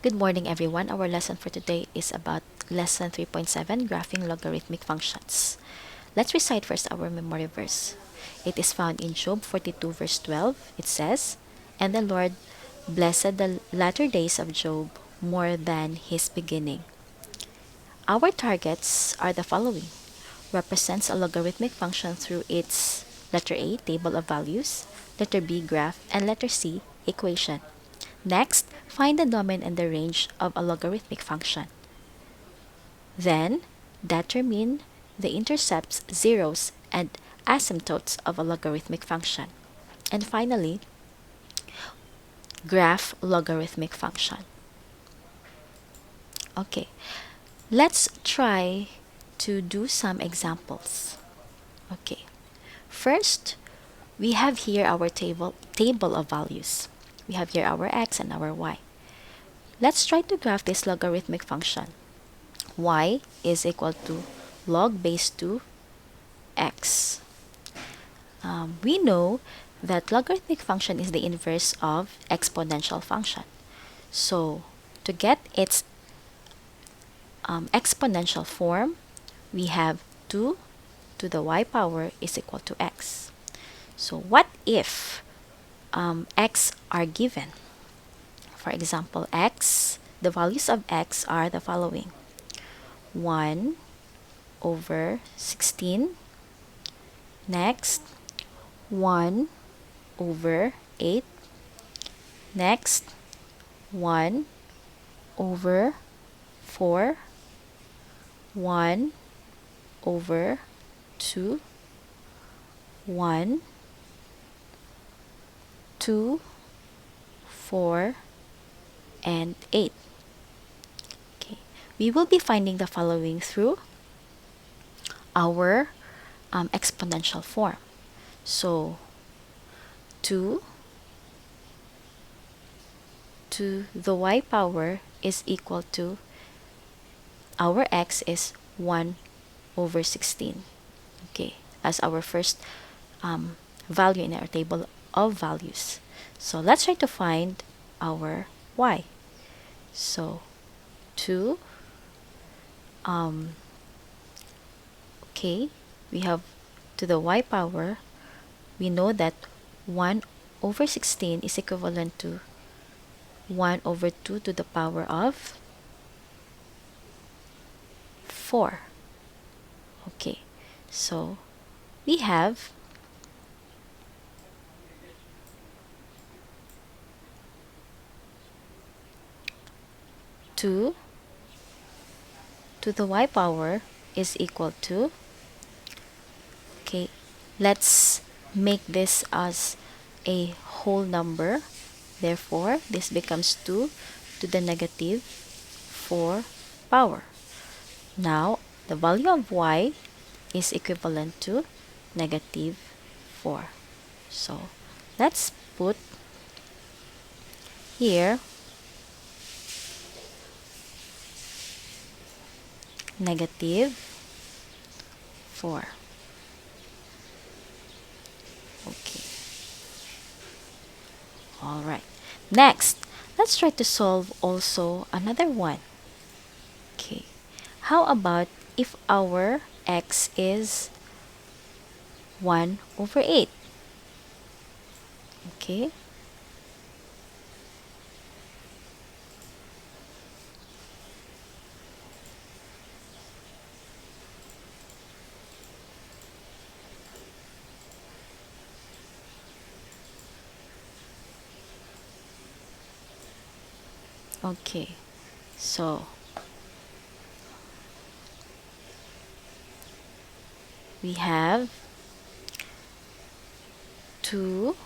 Good morning, everyone. Our lesson for today is about lesson 3.7, graphing logarithmic functions. Let's recite first our memory verse. It is found in Job 42, verse 12. It says, "And the Lord blessed the latter days of Job more than his beginning." Our targets are the following. Represents a logarithmic function through its letter A, table of values, letter B, graph, and letter C, equation. Next, find the domain and the range of a logarithmic function. Then, determine the intercepts, zeros, and asymptotes of a logarithmic function. And finally, graph logarithmic function. Okay, let's try to do some examples. Okay, first, we have here our table of values. We have here our x and our y. Let's try to graph this logarithmic function. Y is equal to log base 2 x. We know that logarithmic function is the inverse of exponential function. So, to get its exponential form, we have 2 to the y power is equal to x. So, what if x are given? For example, the values of x are the following. 1 over 16. Next, 1 over 8. Next, 1 over 4. 1 over 2. 1, 2, 4, and 8. Okay, we will be finding the following through our exponential form. So, 2 to the y power is equal to, our x is 1 over 16. Okay, as our first value in our table of values. So, let's try to find our y. So, 2, okay, we have to the y power, we know that 1 over 16 is equivalent to 1 over 2 to the power of 4. Okay, so we have 2 to the y power is equal to, okay, let's make this as a whole number. Therefore, this becomes 2 to the negative 4 power. Now, the value of y is equivalent to negative 4. So, let's put here negative 4. Okay. All right. Next, let's try to solve also another one. Okay. How about if our x is 1 over 8? Okay. Okay. So, we have 2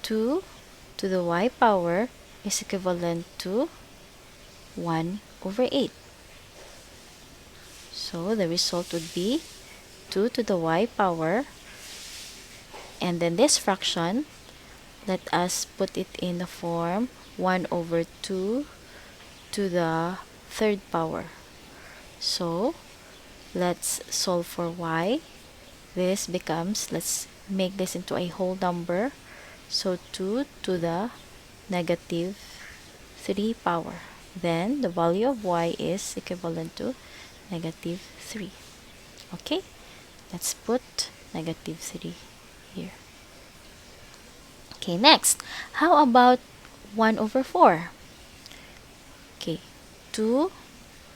2 to the y power is equivalent to 1 over 8. So, the result would be 2 to the y power, and then this fraction, let us put it in the form 1 over 2 to the third power. So, let's solve for y. this becomes, let's make this into a whole number. So 2 to the negative 3 power. Then the value of y is equivalent to negative 3. Okay, let's put negative 3 here. Okay, next, how about 1 over 4? Okay, 2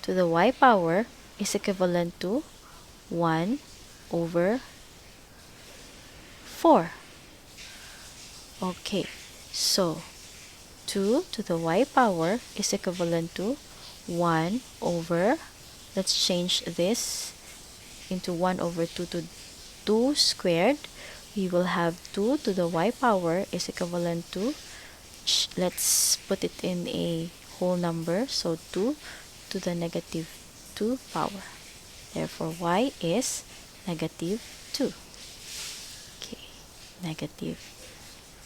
to the y power is equivalent to 1 over 4. Okay, so 2 to the y power is equivalent to 1 over, let's change this into 1 over 2 to 2 squared. We will have 2 to the y power is equivalent to, let's put it in a whole number, so 2 to the negative 2 power. Therefore, y is negative 2. Okay, negative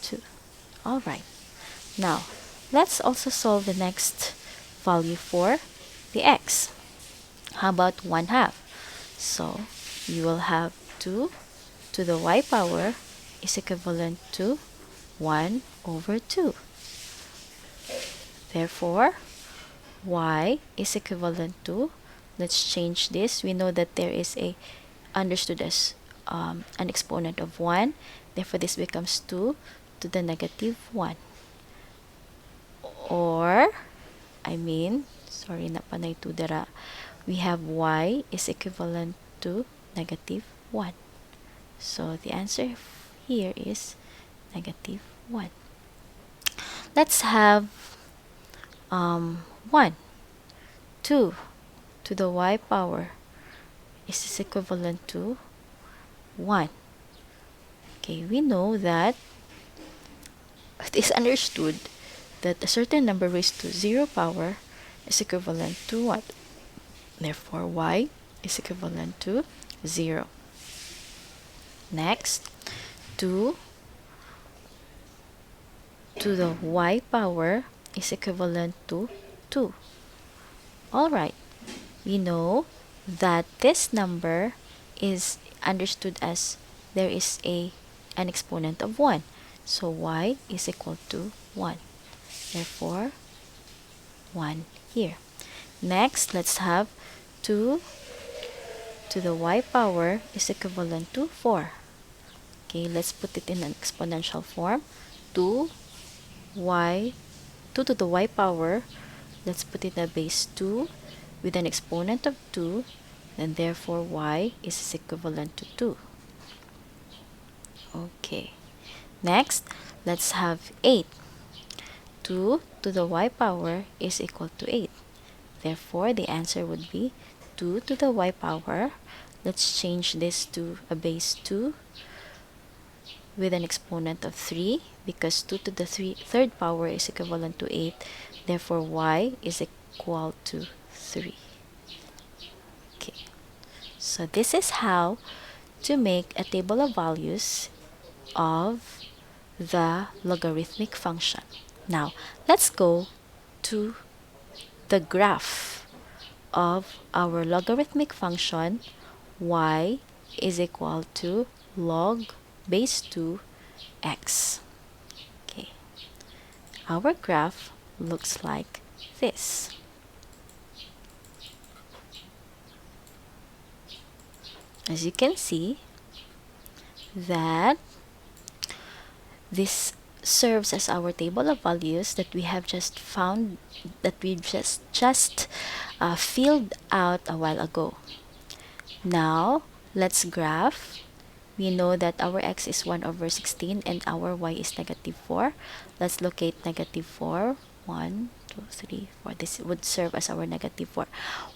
2. Alright, now let's also solve the next value for the x. How about 1/2? So you will have 2 to the y power is equivalent to 1 over 2. Therefore, y is equivalent to, let's change this. We know that there is a understood as an exponent of 1. Therefore, this becomes 2 to the negative 1. Or, sorry, napanay 2 dara. We have y is equivalent to negative 1. So, the answer here is negative 1. Let's have 1. 2 to the y power is equivalent to 1. Okay, we know that it is understood that a certain number raised to 0 power is equivalent to 1. Therefore, y is equivalent to 0. Next, 2 to the y power is equivalent to 2. Alright, we know that this number is understood as there is an exponent of 1. So y is equal to 1. Therefore, 1 here. Next, let's have 2 to the y power is equivalent to 4. Okay, let's put it in an exponential form. 2 to the y power, let's put it in a base 2 with an exponent of 2, and therefore y is equivalent to 2. Okay, next, let's have 8. 2 to the y power is equal to 8. Therefore, the answer would be 2 to the y power. Let's change this to a base 2 with an exponent of 3, because 2 to the third power is equivalent to 8. Therefore, y is equal to 3. Okay, so this is how to make a table of values of the logarithmic function. Now, let's go to the graph of our logarithmic function y is equal to log base 2 x. Okay, our graph looks like this. As you can see, that this serves as our table of values that we have just found, that we just filled out a while ago. Now, let's graph. We know that our x is 1 over 16 and our y is negative 4. Let's locate negative 4. 1, 2, 3, 4. This would serve as our negative 4.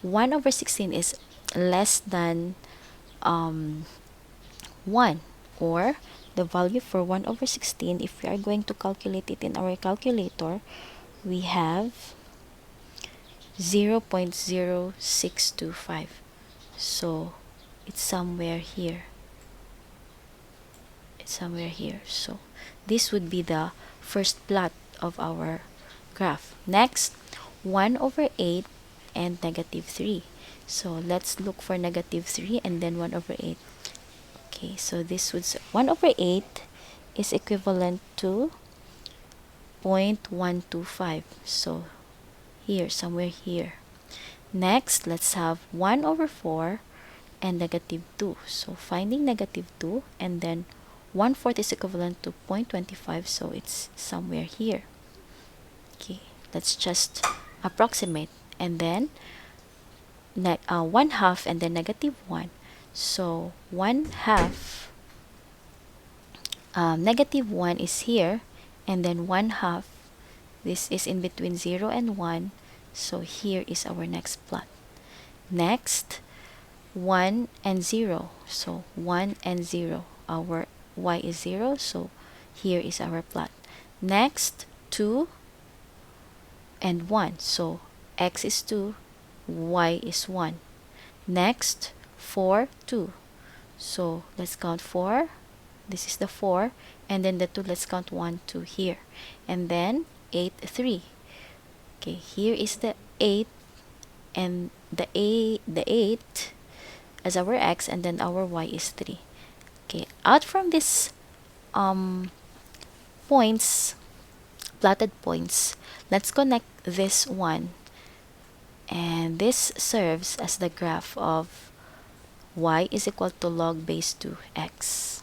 1 over 16 is less than 1, or the value for 1 over 16, if we are going to calculate it in our calculator, we have 0.0625. So it's somewhere here. So this would be the first plot of our graph. Next, 1 over 8 and negative 3. So let's look for negative 3 and then 1 over 8. Okay, so this would 1 over 8 is equivalent to 0.125. So here, somewhere here. Next, let's have 1 over 4 and negative 2. So finding negative 2, and then 1/4 is equivalent to 0.25, so it's somewhere here. Okay, let's just approximate. And then 1/2 and then negative 1. So 1/2, negative 1 is here, and then 1/2, this is in between 0 and 1, so here is our next plot. Next, 1 and 0, so 1 and 0, our y is 0, so here is our plot. Next, 2 and 1, so x is 2, y is 1. Next, 4, 2, so let's count 4, this is the 4, and then the 2, let's count 1, 2 here, and then 8, 3. Okay, here is the 8, and the 8 as our x, and then our y is 3. Okay, out from this points, plotted points, let's connect this one, and this serves as the graph of y is equal to log base 2 x.